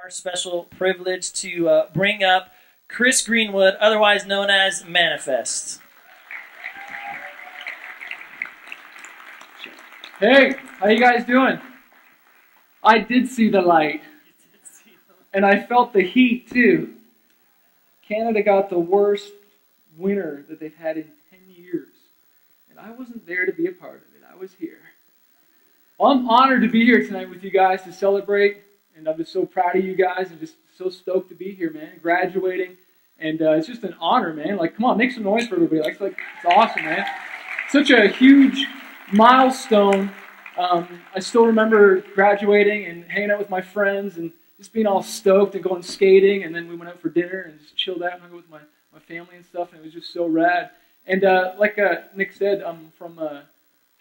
our special privilege to bring up Chris Greenwood, otherwise known as Manafest. Hey, how you guys doing? I did see the light, and I felt the heat too. Canada got the worst winter that they've had in 10 years, and I wasn't there to be a part of it. I was here. Well, I'm honored to be here tonight with you guys to celebrate, and I'm just so proud of you guys and just so stoked to be here, man, graduating, and it's just an honor, man. Like, come on, make some noise for everybody. It's awesome, man. Such a huge milestone. I still remember graduating and hanging out with my friends and just being all stoked and going skating, and then we went out for dinner and just chilled out and hung out with my family and stuff, and it was just so rad. And like Nick said, I'm from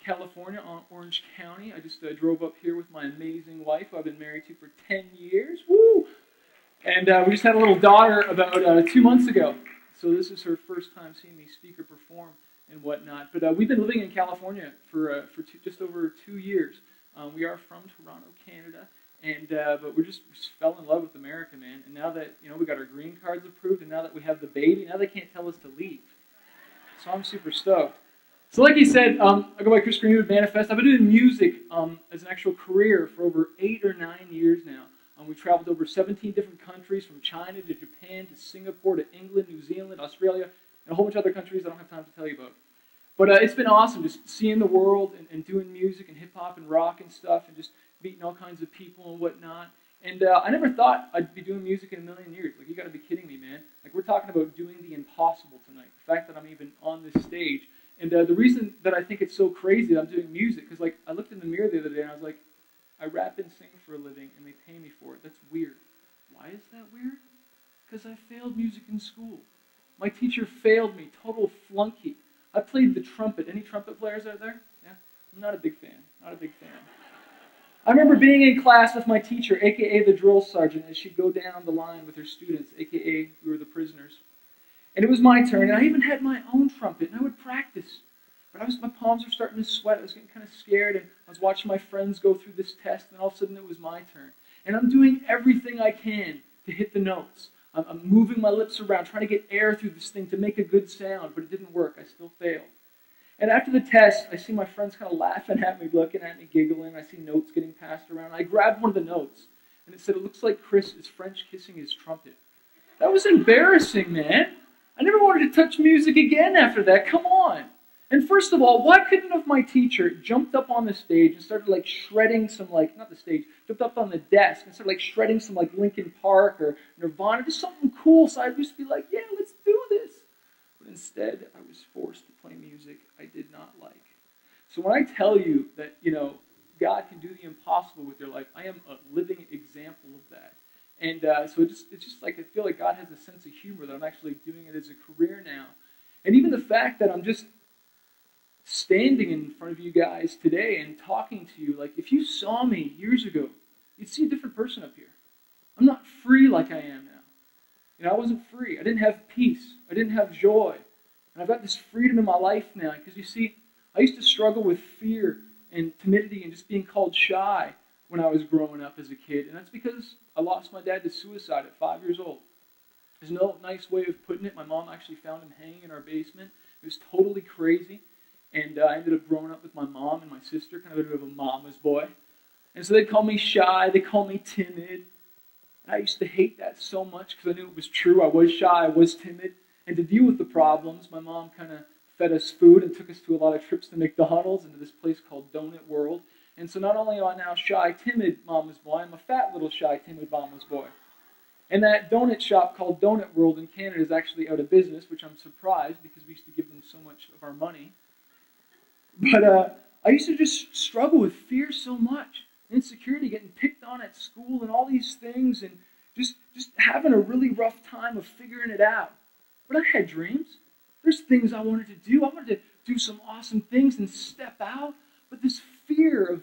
California, Orange County. I just drove up here with my amazing wife, who I've been married to for 10 years. Woo! And we just had a little daughter about 2 months ago. So this is her first time seeing me speak or perform and whatnot. But we've been living in California for just over 2 years. We are from Toronto, Canada, and but we just fell in love with America, man. And now that we got our green cards approved, and now that we have the baby, now they can't tell us to leave. So I'm super stoked. So like he said, I go by Chris Greenwood, Manafest. I've been doing music as an actual career for over 8 or 9 years now. We've traveled to over 17 different countries, from China to Japan to Singapore to England, New Zealand, Australia, and a whole bunch of other countries I don't have time to tell you about. But it's been awesome just seeing the world and doing music and hip-hop and rock and stuff and just meeting all kinds of people and whatnot. And I never thought I'd be doing music in a million years. Like, you got to be kidding me, man. Like, we're talking about doing the impossible tonight. The fact that I'm even on this stage. And the reason that I think it's so crazy that I'm doing music, because like I looked in the mirror the other day and I was like, I rap and sing for a living and they pay me for it. That's weird. Why is that weird? Because I failed music in school. My teacher failed me, total flunky. I played the trumpet. Any trumpet players out there? Yeah? I'm not a big fan. Not a big fan. I remember being in class with my teacher, a.k.a. the drill sergeant, as she'd go down the line with her students, a.k.a. we were the prisoners. And it was my turn, and I even had my own trumpet, and I would practice. But my palms were starting to sweat. I was getting kind of scared, and I was watching my friends go through this test, and all of a sudden it was my turn. And I'm doing everything I can to hit the notes. I'm moving my lips around, trying to get air through this thing to make a good sound, but it didn't work. I still failed. And after the test, I see my friends kind of laughing at me, looking at me, giggling. I see notes getting passed around. I grabbed one of the notes, and it said, "It looks like Chris is French kissing his trumpet." That was embarrassing, man. I never wanted to touch music again after that. Come on. And first of all, why couldn't have my teacher jumped up on the stage and started like shredding some not the stage, jumped up on the desk and started like shredding some like Linkin Park or Nirvana, just something cool, so I'd just be like, yeah, let's do this. But instead, I was forced to play music I did not like. So when I tell you that, God can do the impossible with your life, I am a living example of that. And so it's just like I feel like God has a sense of humor that I'm actually doing it as a career now. And even the fact that I'm just standing in front of you guys today and talking to you, like if you saw me years ago, you'd see a different person up here. I'm not free like I am now. I wasn't free. I didn't have peace. I didn't have joy. And I've got this freedom in my life now because you see, I used to struggle with fear and timidity and just being called shy when I was growing up as a kid. And that's because I lost my dad to suicide at 5 years old. There's no nice way of putting it. My mom actually found him hanging in our basement. It was totally crazy. And I ended up growing up with my mom and my sister, kind of a bit of a mama's boy. And so they'd call me shy. They called me timid. And I used to hate that so much because I knew it was true. I was shy. I was timid. And to deal with the problems, my mom kind of fed us food and took us to a lot of trips to McDonald's and to this place called Donut World. And so not only am I now shy, timid mama's boy, I'm a fat little shy, timid mama's boy. And that donut shop called Donut World in Canada is actually out of business, which I'm surprised because we used to give them so much of our money. But I used to just struggle with fear so much. Insecurity, getting picked on at school and all these things, and just having a really rough time of figuring it out. But I had dreams. There's things I wanted to do. I wanted to do some awesome things and step out. But this fear of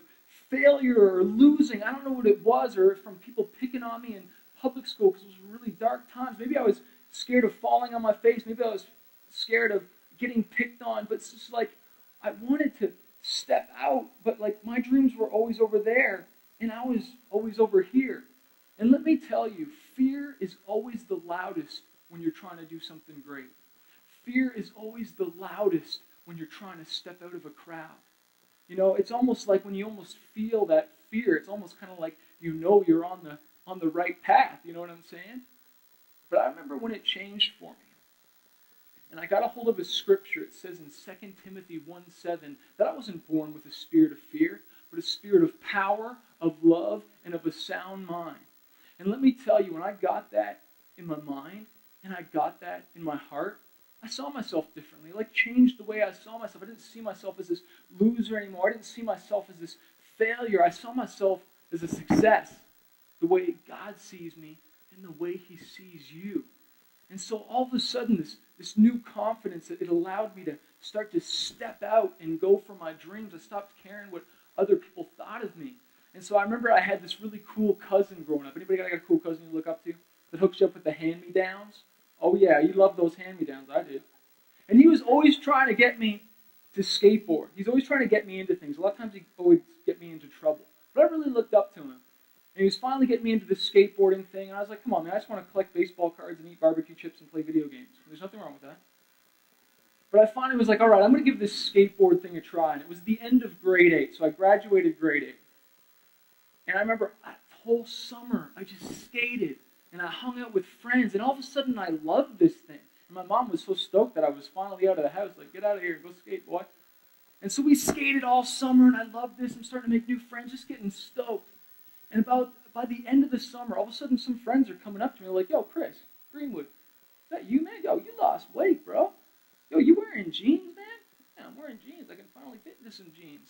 failure or losing, I don't know what it was, or from people picking on me in public school because it was really dark times. Maybe I was scared of falling on my face. Maybe I was scared of getting picked on. But it's just like I wanted to step out, but like my dreams were always over there, and I was always over here. And let me tell you, fear is always the loudest when you're trying to do something great. Fear is always the loudest when you're trying to step out of a crowd. You know, it's almost like when you almost feel that fear, it's almost kind of like you know you're on the right path. You know what I'm saying? But I remember when it changed for me. And I got a hold of a scripture. It says in 2 Timothy 1:7 that I wasn't born with a spirit of fear, but a spirit of power, of love, and of a sound mind. And let me tell you, when I got that in my mind, and I got that in my heart, I saw myself differently. It like changed the way I saw myself. I didn't see myself as this loser anymore. I didn't see myself as this failure. I saw myself as a success, the way God sees me and the way he sees you. And so all of a sudden, this new confidence, it allowed me to start to step out and go for my dreams. I stopped caring what other people thought of me. And so I remember I had this really cool cousin growing up. Anybody got a cool cousin you look up to that hooks you up with the hand-me-downs? Oh yeah, you love those hand-me-downs. I did. And he was always trying to get me to skateboard. He's always trying to get me into things. A lot of times he'd always get me into trouble. But I really looked up to him. And he was finally getting me into this skateboarding thing. And I was like, come on, man, I just want to collect baseball cards and eat barbecue chips and play video games. There's nothing wrong with that. But I finally was like, all right, I'm going to give this skateboard thing a try. And it was the end of grade 8. So I graduated grade 8. And I remember that whole summer, I just skated. And I hung out with friends. And all of a sudden, I loved this thing. And my mom was so stoked that I was finally out of the house. Like, get out of here, go skate, boy. And so we skated all summer, and I loved this. I'm starting to make new friends, just getting stoked. And by the end of the summer, all of a sudden, some friends are coming up to me like, yo, Chris Greenwood, is that you, man? Yo, you lost weight, bro. Yo, you wearing jeans, man? Yeah, I'm wearing jeans. I can finally fit into some jeans.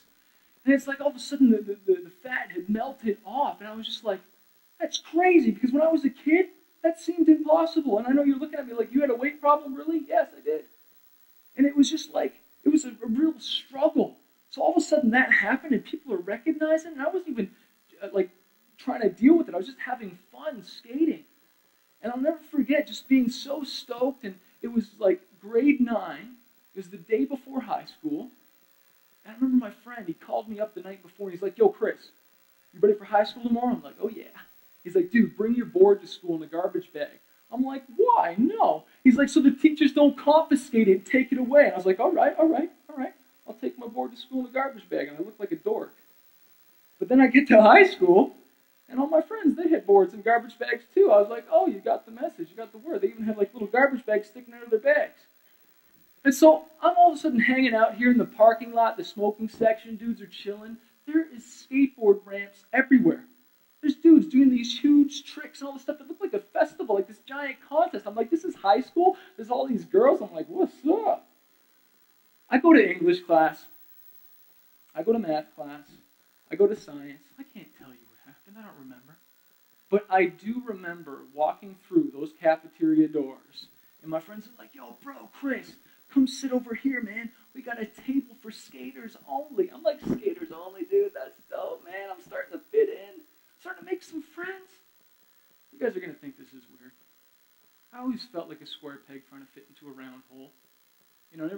And it's like all of a sudden the fat had melted off. And I was just like, that's crazy. Because when I was a kid, that seemed impossible. And I know you're looking at me like, you had a weight problem, really? Yes, I did. And it was just like, it was a real struggle. So all of a sudden that happened and people are recognizing it. And I wasn't even like trying to deal with it. I was just having fun skating. And I'll never forget just being so stoked. And it was like grade 9. It was the day before high school. And I remember my friend, he called me up the night before and he's like, yo, Chris, you ready for high school tomorrow? I'm like, oh yeah. He's like, dude, bring your board to school in a garbage bag. I'm like, why? No. He's like, so the teachers don't confiscate it and take it away. And I was like, all right. I'll take my board to school in a garbage bag. And I look like a dork. But then I get to high school, and all my friends, they had boards in garbage bags too. I was like, oh, you got the message. You got the word. They even had like little garbage bags sticking out of their bags. And so I'm all of a sudden hanging out here in the parking lot, the smoking section. Dudes are chilling. There is skateboard ramps everywhere. There's dudes doing these huge tricks and all this stuff. It looked like a festival, like this giant contest. I'm like, this is high school? There's all these girls. I'm like, what's up? I go to English class. I go to math class. I go to science. I can't tell you what happened. I don't remember. But I do remember walking through those cafeteria doors. And my friends are like, yo, bro, Chris, come sit over here, man. We got a table for skaters only. I'm like, skaters only, dude? That's dope, man. I'm starting to fit in. Starting to make some friends. You guys are going to think this is weird. I always felt like a square peg trying to fit into a round hole. You know,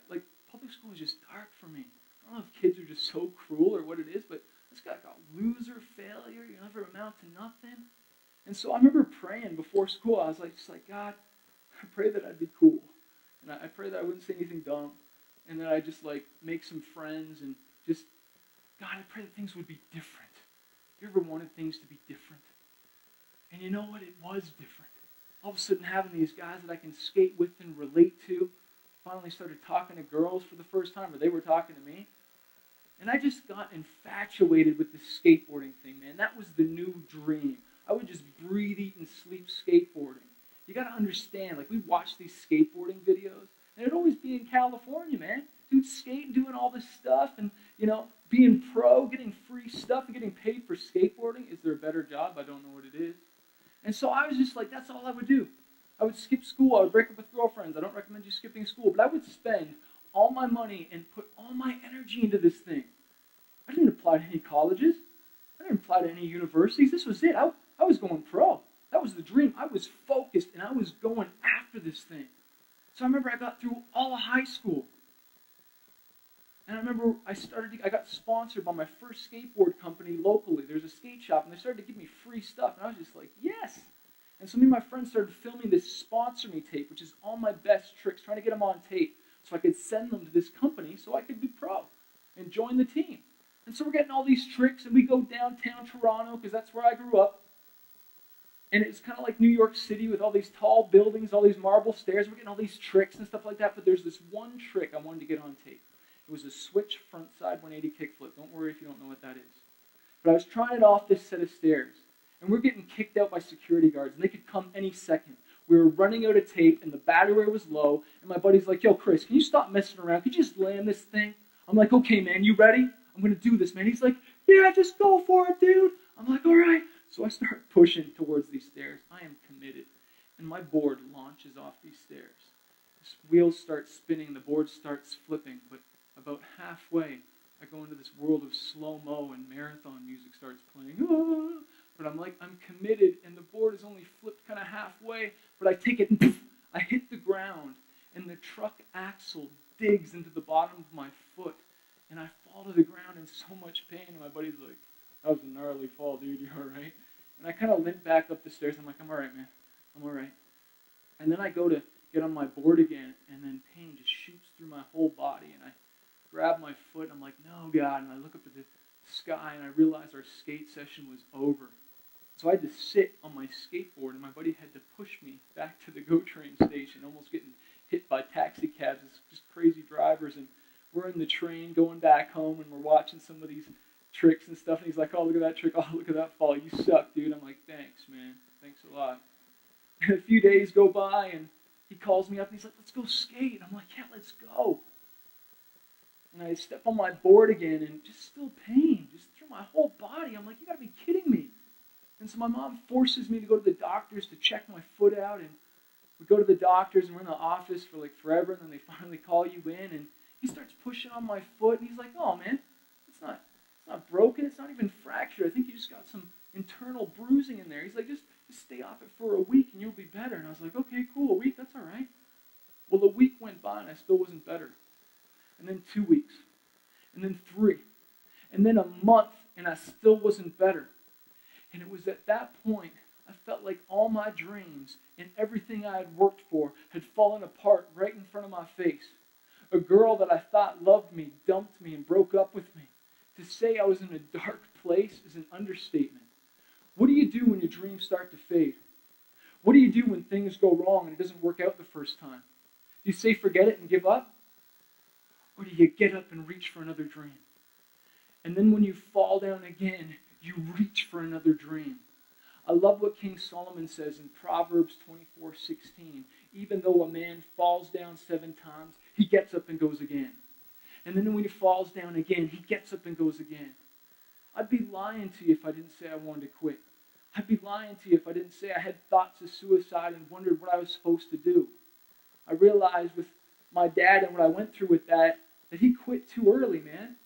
like, public school was just dark for me. I don't know if kids are just so cruel or what it is, but this guy got loser, failure, you never amount to nothing. And so I remember praying before school. I was like, just like, God, I pray that I'd be cool. And I pray that I wouldn't say anything dumb. And that I'd just like make some friends and just, God, I pray that things would be different. You ever wanted things to be different? And you know what? It was different. All of a sudden having these guys that I can skate with and relate to. Finally started talking to girls for the first time, or they were talking to me. And I just got infatuated with this skateboarding thing, man. That was the new dream. I would just breathe, eat, and sleep skateboarding. You got to understand, like, we watch these skateboarding videos, and it'd always be in California, man. Dudes skating, doing all this stuff, and, you know, being pro, getting free stuff, and getting paid for skateboarding. Is there a better job? I don't know what it is. And so I was just like, that's all I would do. I would skip school. I would break up with girlfriends. I don't recommend you skipping school, but I would spend all my money and put all my energy into this thing. I didn't apply to any colleges. I didn't apply to any universities. This was it. I was going pro. That was the dream. I was focused, and I was going after this thing. So I remember I got through all of high school. And I remember remember I got sponsored by my first skateboard company locally. There's a skate shop, and they started to give me free stuff, and I was just like, yes. And so me and my friends started filming this sponsor me tape, which is all my best tricks, trying to get them on tape so I could send them to this company so I could be pro and join the team. And so we're getting all these tricks, and we go downtown Toronto, because that's where I grew up. And it's kind of like New York City with all these tall buildings, all these marble stairs. We're getting all these tricks and stuff like that, but there's this one trick I wanted to get on tape. It was a switch front side 180 kickflip. Don't worry if you don't know what that is. But I was trying it off this set of stairs, and we're getting kicked out by security guards, and they could come any second. We were running out of tape, and the battery was low, and my buddy's like, yo, Chris, can you stop messing around? Could you just land this thing? I'm like, okay, man, you ready? I'm going to do this, man. He's like, yeah, just go for it, dude. I'm like, all right. So I start pushing towards these stairs. I am committed. And my board launches off these stairs. This wheel starts spinning, the board starts flipping, but about halfway, I go into this world of slow-mo and marathon music starts playing. Ah! But I'm like, I'm committed, and the board is only flipped kind of halfway, but I take it and poof, I hit the ground, and the truck axle digs into the bottom of my foot, and I fall to the ground in so much pain, and my buddy's like, that was a gnarly fall, dude, you all right? And I kind of limp back up the stairs. I'm like, I'm all right, man. I'm all right. And then I go to get on my board again, and then pain just shoots through my whole body, and I grab my foot, and I'm like, no, God. And I look up at the sky, and I realize our skate session was over. So I had to sit on my skateboard, and my buddy had to push me back to the GO train station, almost getting hit by taxi cabs. It's just crazy drivers, and we're in the train going back home, and we're watching some of these tricks and stuff, and he's like, oh, look at that trick, oh, look at that fall, you suck, dude. I'm like, thanks, man, thanks a lot. And a few days go by, and he calls me up, and he's like, let's go skate. I'm like, yeah, let's go. And I step on my board again, and just still pain, just through my whole body. I'm like, you gotta be kidding me. And so my mom forces me to go to the doctors to check my foot out, and we go to the doctors, and we're in the office for like forever, and then they finally call you in, and he starts pushing on my foot, and he's like, oh, man, it's not broken, it's not even fractured. I think you just got some internal bruising in there. He's like, just stay off it for a week and you'll be better. And I was like, okay, cool, a week, that's all right. Well, a week went by and I still wasn't better. And then 2 weeks. And then 3. And then a month and I still wasn't better. And it was at that point I felt like all my dreams and everything I had worked for had fallen apart right in front of my face. A girl that I thought loved me dumped me and broke up with me. To say I was in a dark place is an understatement. What do you do when your dreams start to fade? What do you do when things go wrong and it doesn't work out the first time? Do you say forget it and give up? Or do you get up and reach for another dream? And then when you fall down again, you reach for another dream. I love what King Solomon says in Proverbs 24:16. Even though a man falls down 7 times, he gets up and goes again. And then when he falls down again, he gets up and goes again. I'd be lying to you if I didn't say I wanted to quit. I'd be lying to you if I didn't say I had thoughts of suicide and wondered what I was supposed to do. I realized with my dad and what I went through with that he quit too early, man.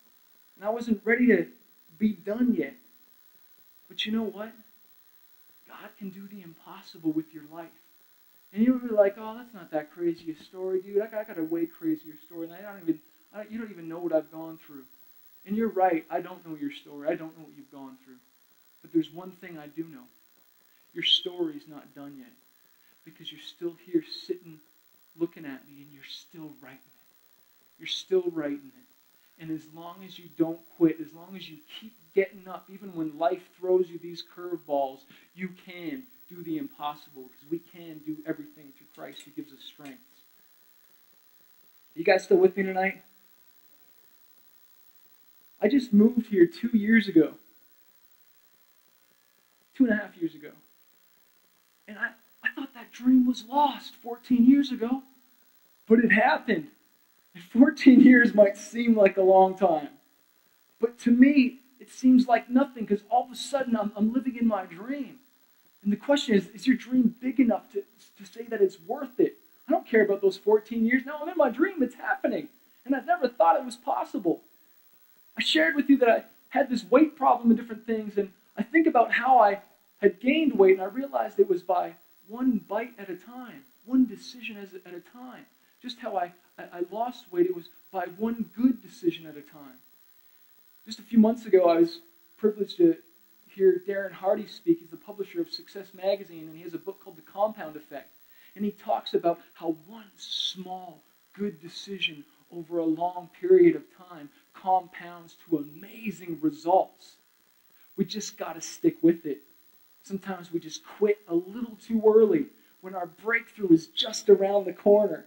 And I wasn't ready to be done yet. But you know what? God can do the impossible with your life. And you'll be like, oh, that's not that crazy a story, dude. I got a way crazier story, and you don't even know what I've gone through. And you're right, I don't know your story. I don't know what you've gone through. But there's one thing I do know. Your story's not done yet. Because you're still here sitting, looking at me, and you're still writing it. You're still writing it. And as long as you don't quit, as long as you keep getting up, even when life throws you these curveballs, you can do the impossible. Because we can do everything through Christ who gives us strength. Are you guys still with me tonight? I just moved here 2 years ago. 2.5 years ago. And I thought that dream was lost 14 years ago. But it happened. And 14 years might seem like a long time. But to me, it seems like nothing because all of a sudden I'm living in my dream. And the question is your dream big enough to say that it's worth it? I don't care about those 14 years. Now I'm in my dream. It's happening. And I never thought it was possible. I shared with you that I had this weight problem and different things, and I think about how I had gained weight, and I realized it was by one bite at a time, one decision at a time. just how I lost weight. It was by one good decision at a time. Just a few months ago, I was privileged to hear Darren Hardy speak. He's the publisher of Success Magazine, and he has a book called The Compound Effect. And he talks about how one small good decision over a long period of time compounds to amazing results. We just got to stick with it. Sometimes we just quit a little too early when our breakthrough is just around the corner.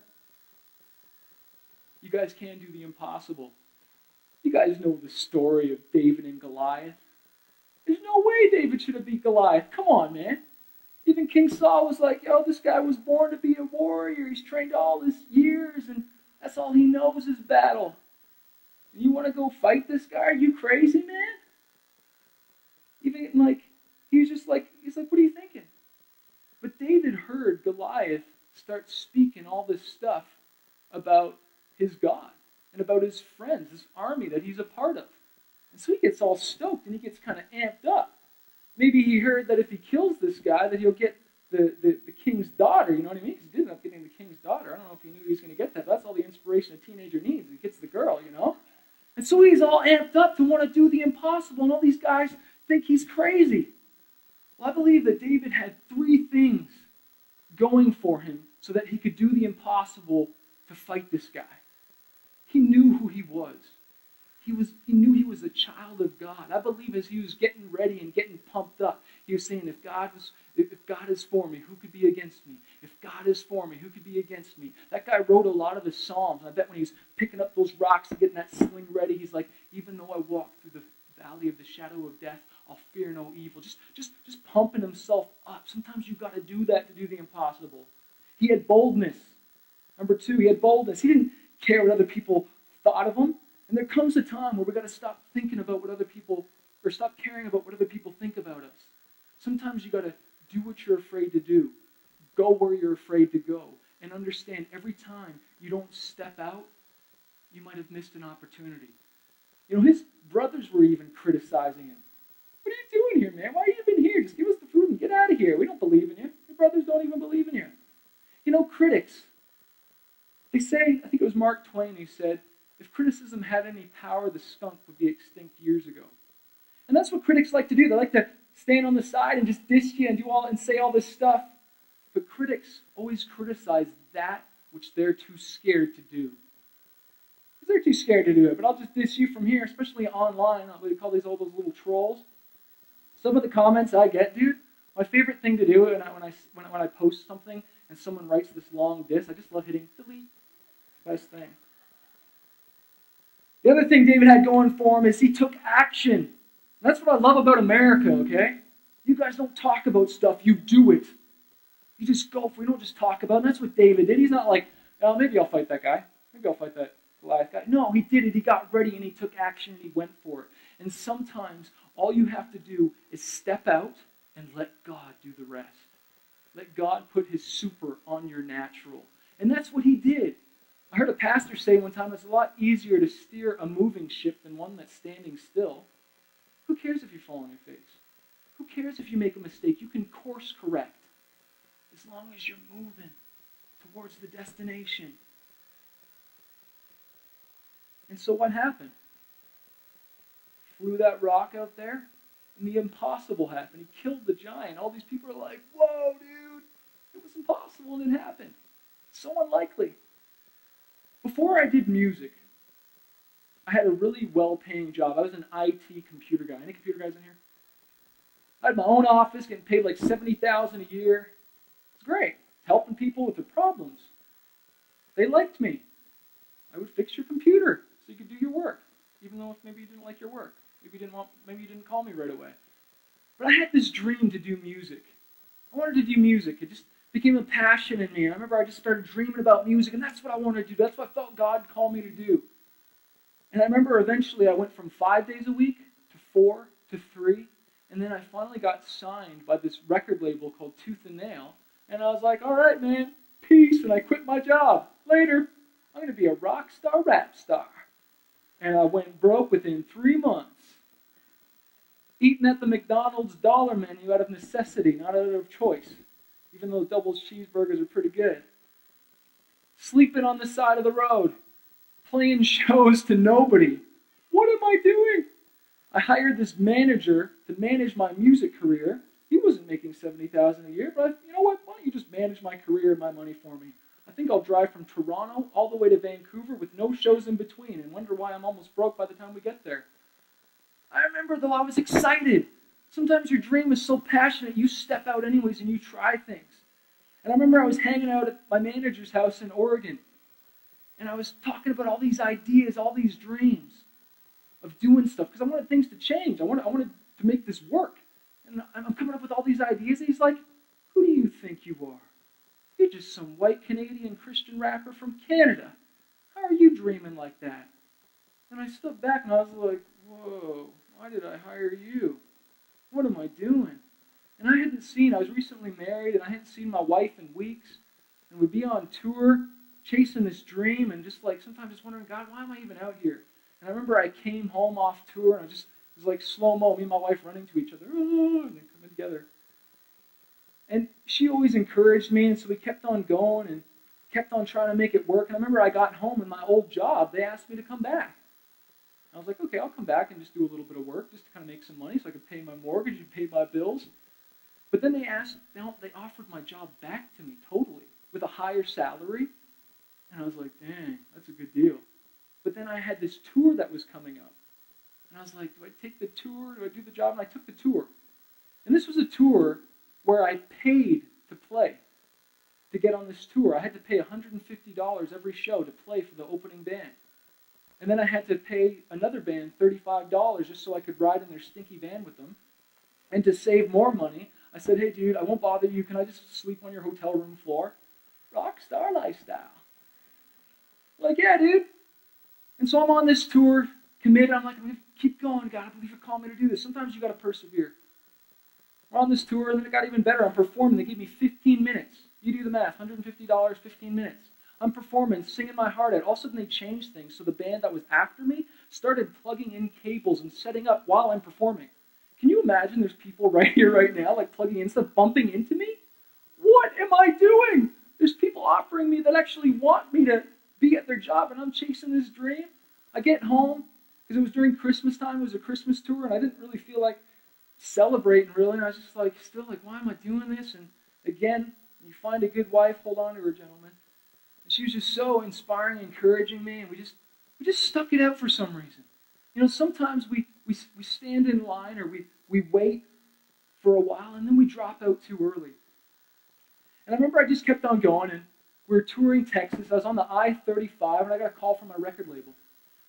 You guys can do the impossible. You guys know the story of David and Goliath. There's no way David should have beat Goliath. Come on, man. Even King Saul was like, yo, this guy was born to be a warrior. He's trained all his years, and that's all he knows is battle. And you want to go fight this guy? Are you crazy, man? Even like, he's like, what are you thinking? But David heard Goliath start speaking all this stuff about his God and about his friends, this army that he's a part of. And so he gets all stoked and he gets kind of amped up. Maybe he heard that if he kills this guy, that he'll get the king's daughter, you know what I mean? Because he did end up getting the king's daughter. I don't know if he knew he was going to get that. That's all the inspiration a teenager needs. He gets the girl, you know? And so he's all amped up to want to do the impossible, and all these guys think he's crazy. Well, I believe that David had three things going for him so that he could do the impossible to fight this guy. He knew who he was. He knew he was a child of God. I believe as he was getting ready and getting pumped up, he was saying, if God is for me, who could be against me? If God is for me, who could be against me? That guy wrote a lot of his Psalms. I bet when he was picking up those rocks and getting that sling ready, he's like, even though I walk through the valley of the shadow of death, I'll fear no evil. Just pumping himself up. Sometimes you've got to do that to do the impossible. He had boldness. Number two, he had boldness. He didn't care what other people thought of him. And there comes a time where we've got to stop thinking about what other people, or stop caring about what other people think about us. Sometimes you've got to do what you're afraid to do. Go where you're afraid to go. And understand every time you don't step out, you might have missed an opportunity. You know, his brothers were even criticizing him. What are you doing here, man? Why are you even here? Just give us the food and get out of here. We don't believe in you. Your brothers don't even believe in you. You know, critics, they say, I think it was Mark Twain who said, if criticism had any power, the skunk would be extinct years ago. And that's what critics like to do. They like to stand on the side and just diss you and do all and say all this stuff. But critics always criticize that which they're too scared to do. Because they're too scared to do it. But I'll just diss you from here, especially online. What do you call these, all those little trolls? Some of the comments I get, dude, my favorite thing to do when I post something and someone writes this long diss, I just love hitting delete. Best thing. The other thing David had going for him is he took action. And that's what I love about America, okay? You guys don't talk about stuff, you do it. You just go for it, you don't just talk about it. And that's what David did. He's not like, oh, maybe I'll fight that guy. Maybe I'll fight that Goliath guy. No, he did it. He got ready and he took action and he went for it. And sometimes all you have to do is step out and let God do the rest. Let God put his super on your natural. And that's what he did. I heard a pastor say one time, it's a lot easier to steer a moving ship than one that's standing still. Who cares if you fall on your face? Who cares if you make a mistake? You can course correct as long as you're moving towards the destination. And so what happened? Flew that rock out there, and the impossible happened. He killed the giant. All these people are like, whoa, dude, it was impossible and it happened. So unlikely. Before I did music, I had a really well-paying job. I was an IT computer guy. Any computer guys in here? I had my own office, getting paid like $70,000 a year. It's great. Helping people with their problems. They liked me. I would fix your computer so you could do your work, even though maybe you didn't like your work. Maybe you didn't call me right away. But I had this dream to do music. I wanted to do music. It just became a passion in me. And I remember I just started dreaming about music, and that's what I wanted to do. That's what I felt God called me to do. And I remember eventually I went from 5 days a week to 4 to 3, and then I finally got signed by this record label called Tooth and Nail, and I was like, all right, man, peace, and I quit my job. Later, I'm going to be a rock star, rap star. And I went broke within 3 months. Eating at the McDonald's dollar menu out of necessity, not out of choice. Even though double cheeseburgers are pretty good. sleeping on the side of the road, playing shows to nobody. What am I doing? I hired this manager to manage my music career. He wasn't making $70,000 a year, but you know what? Why don't you just manage my career and my money for me? I think I'll drive from Toronto all the way to Vancouver with no shows in between and wonder why I'm almost broke by the time we get there. I remember, though, I was excited. Sometimes your dream is so passionate, you step out anyways and you try things. And I remember I was hanging out at my manager's house in Oregon, and I was talking about all these ideas, all these dreams of doing stuff, because I wanted things to change. I wanted to make this work. And I'm coming up with all these ideas, and he's like, who do you think you are? You're just some white Canadian Christian rapper from Canada. How are you dreaming like that? And I stood back and I was like, whoa, why did I hire you? What am I doing? And I was recently married, and I hadn't seen my wife in weeks, and we'd be on tour, chasing this dream, and just like sometimes just wondering, God, why am I even out here? And I remember I came home off tour, and it was like slow-mo, me and my wife running to each other, oh, and then coming together. And she always encouraged me, and so we kept on going and kept on trying to make it work. And I remember I got home in my old job, they asked me to come back. I was like, okay, I'll come back and just do a little bit of work just to kind of make some money so I could pay my mortgage and pay my bills. But then they offered my job back to me totally with a higher salary. And I was like, dang, that's a good deal. But then I had this tour that was coming up. And I was like, do I take the tour? Do I do the job? And I took the tour. And this was a tour where I paid to play, to get on this tour. I had to pay $150 every show to play for the opening band. And then I had to pay another band $35 just so I could ride in their stinky van with them. And to save more money, I said, hey, dude, I won't bother you. Can I just sleep on your hotel room floor? Rockstar lifestyle. Like, yeah, dude. And so I'm on this tour, committed. I'm like, I'm going to keep going. God, I believe you called me to do this. Sometimes you got to persevere. We're on this tour, and then it got even better. I'm performing. They gave me 15 minutes. You do the math. $150, 15 minutes. I'm performing, singing my heart out. All of a sudden, they changed things. So the band that was after me started plugging in cables and setting up while I'm performing. Can you imagine there's people right here, right now, like plugging in stuff, bumping into me? What am I doing? There's people offering me that actually want me to be at their job, and I'm chasing this dream. I get home, because it was during Christmas time. It was a Christmas tour, and I didn't really feel like celebrating, really. And I was just like, still like, why am I doing this? And again, you find a good wife, hold on to her, gentlemen. And she was just so inspiring, encouraging me, and we just stuck it out for some reason. You know, sometimes we stand in line, or we wait for a while, and then we drop out too early. And I remember I just kept on going, and we were touring Texas. I was on the I-35, and I got a call from my record label.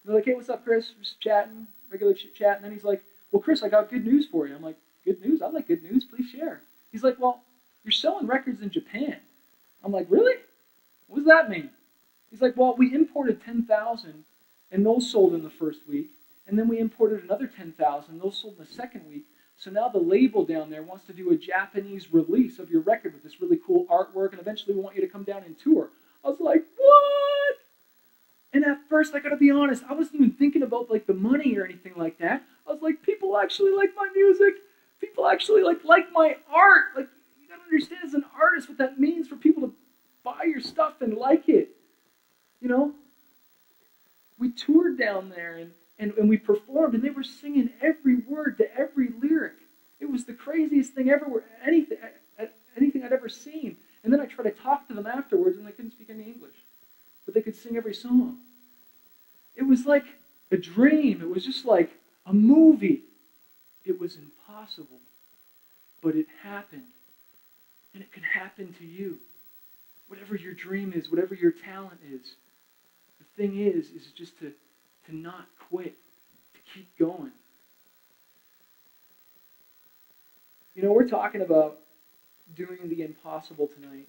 They're like, hey, what's up, Chris? Just chatting, regular chit-chat. And then he's like, well, Chris, I got good news for you. I'm like, good news? I like good news. Please share. He's like, well, you're selling records in Japan. I'm like, really? What does that mean? He's like, well, we imported 10,000, and those sold in the first week. And then we imported another 10,000, and those sold in the second week. So now the label down there wants to do a Japanese release of your record with this really cool artwork, and eventually we want you to come down and tour. I was like, what? And at first, I gotta be honest, I wasn't even thinking about like the money or anything like that. I was like, people actually like my music. People actually like my art. Like, you gotta understand as an artist what that means for people to buy your stuff and like it. You know? We toured down there and we performed, and they were singing every word to every lyric. It was the craziest thing ever, anything I'd ever seen. And then I tried to talk to them afterwards, and they couldn't speak any English. But they could sing every song. It was like a dream. It was just like a movie. It was impossible. But it happened. And it can happen to you. Whatever your dream is, whatever your talent is, the thing is just to not quit, to keep going. You know, we're talking about doing the impossible tonight.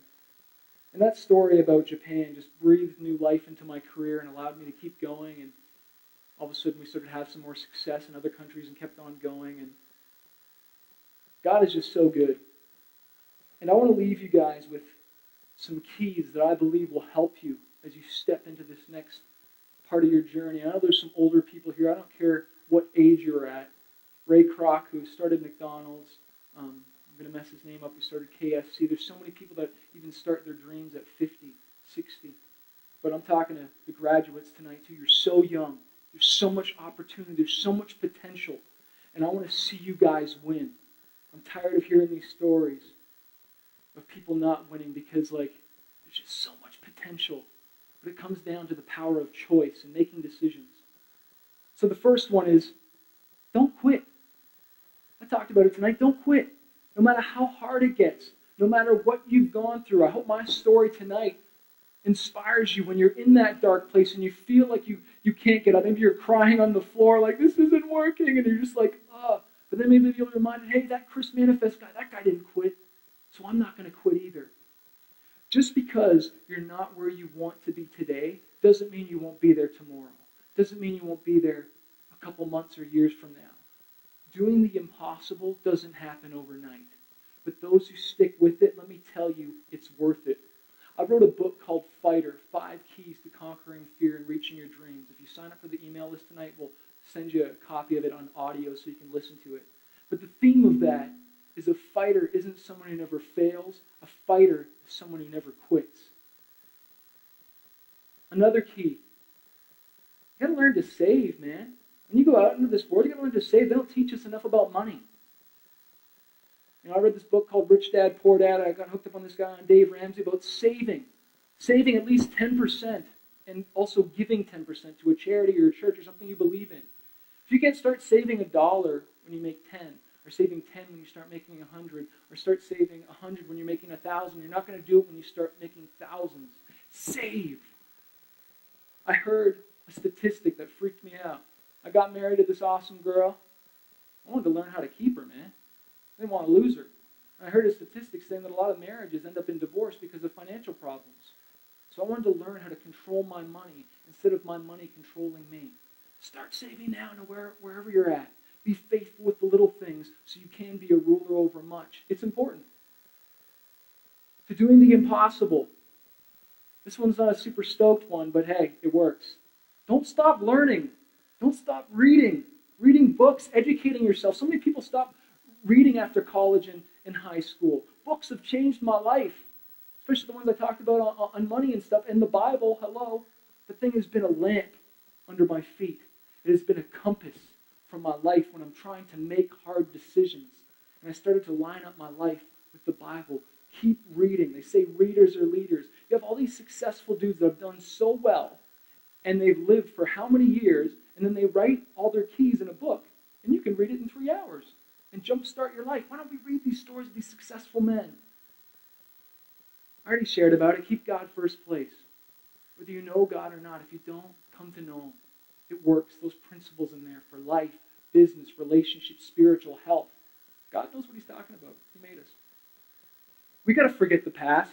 And that story about Japan just breathed new life into my career and allowed me to keep going. And all of a sudden we started to have some more success in other countries and kept on going. And God is just so good. And I want to leave you guys with some keys that I believe will help you as you step into this next part of your journey. I know there's some older people here. I don't care what age you're at. Ray Kroc, who started McDonald's, I'm going to mess his name up, who started KFC. There's so many people that even start their dreams at 50, 60. but I'm talking to the graduates tonight too. You're so young. There's so much opportunity. There's so much potential. And I want to see you guys win. I'm tired of hearing these stories of people not winning because, like, there's just so much potential. But it comes down to the power of choice and making decisions. So the first one is, don't quit. I talked about it tonight. Don't quit. No matter how hard it gets, no matter what you've gone through. I hope my story tonight inspires you when you're in that dark place and you feel like you can't get up. Maybe you're crying on the floor like, this isn't working, and you're just like, oh. But then maybe you'll be reminded, hey, that Chris Manafest guy, that guy didn't quit, so I'm not going to quit either. Just because you're not where you want to be today doesn't mean you won't be there tomorrow. Doesn't mean you won't be there a couple months or years from now. Doing the impossible doesn't happen overnight. But those who stick with it, let me tell you, it's worth it. I wrote a book called Fighter, 5 Keys to Conquering Fear and Reaching Your Dreams. If you sign up for the email list tonight, we'll send you a copy of it on audio so you can listen to it. But the theme of that is a fighter isn't someone who never fails. A fighter is someone who never quits. Another key, you got to learn to save, man. When you go out into this world, you got to learn to save. They don't teach us enough about money. You know, I read this book called Rich Dad, Poor Dad. I got hooked up on this guy on Dave Ramsey about saving. Saving at least 10% and also giving 10% to a charity or a church or something you believe in. If you can't start saving $1 when you make 10, or saving 10 when you start making 100, or start saving 100 when you're making 1,000, you're not going to do it when you start making thousands. Save. I heard a statistic that freaked me out. I got married to this awesome girl. I wanted to learn how to keep her, man. I didn't want to lose her. And I heard a statistic saying that a lot of marriages end up in divorce because of financial problems. So I wanted to learn how to control my money instead of my money controlling me. Start saving now and wherever you're at. Be faithful with the little things so you can be a ruler over much. It's important. To doing the impossible. This one's not a super stoked one, but hey, it works. Don't stop learning. Don't stop reading. Reading books, educating yourself. So many people stop reading after college and high school. Books have changed my life, especially the ones I talked about on money and stuff. And the Bible, hello, the thing has been a lamp under my feet. It has been a compass for my life when I'm trying to make hard decisions. And I started to line up my life with the Bible. Keep reading. They say readers are leaders. You have all these successful dudes that have done so well, and they've lived for how many years, and then they write all their keys in a book, and you can read it in 3 hours and jumpstart your life. Why don't we read these stories of these successful men? I already shared about it. Keep God first place. Whether you know God or not, if you don't, come to know Him. It works. Those principles in there for life, business, relationships, spiritual health. God knows what He's talking about. He made us. We got to forget the past.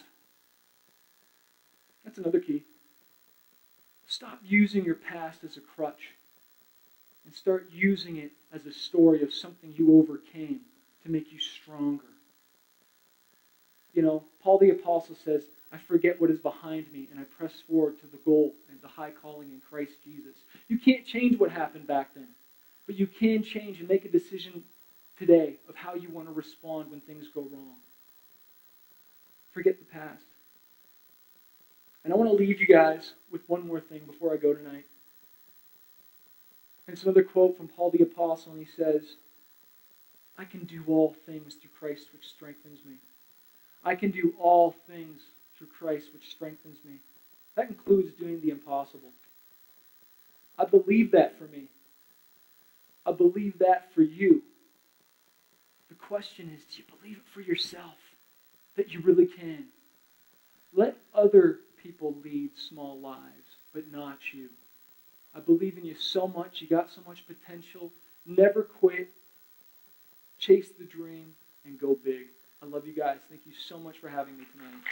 That's another key. Stop using your past as a crutch and start using it as a story of something you overcame to make you stronger. You know, Paul the Apostle says, I forget what is behind me and I press forward to the goal and the high calling in Christ Jesus. You can't change what happened back then, but you can change and make a decision today of how you want to respond when things go wrong. Forget the past. And I want to leave you guys with one more thing before I go tonight. And it's another quote from Paul the Apostle, and he says, I can do all things through Christ which strengthens me. I can do all things through Christ which strengthens me. That includes doing the impossible. I believe that for me. I believe that for you. The question is, do you believe it for yourself? That you really can? Let other people lead small lives, but not you. I believe in you so much. You got so much potential. Never quit. Chase the dream and go big. I love you guys. Thank you so much for having me tonight.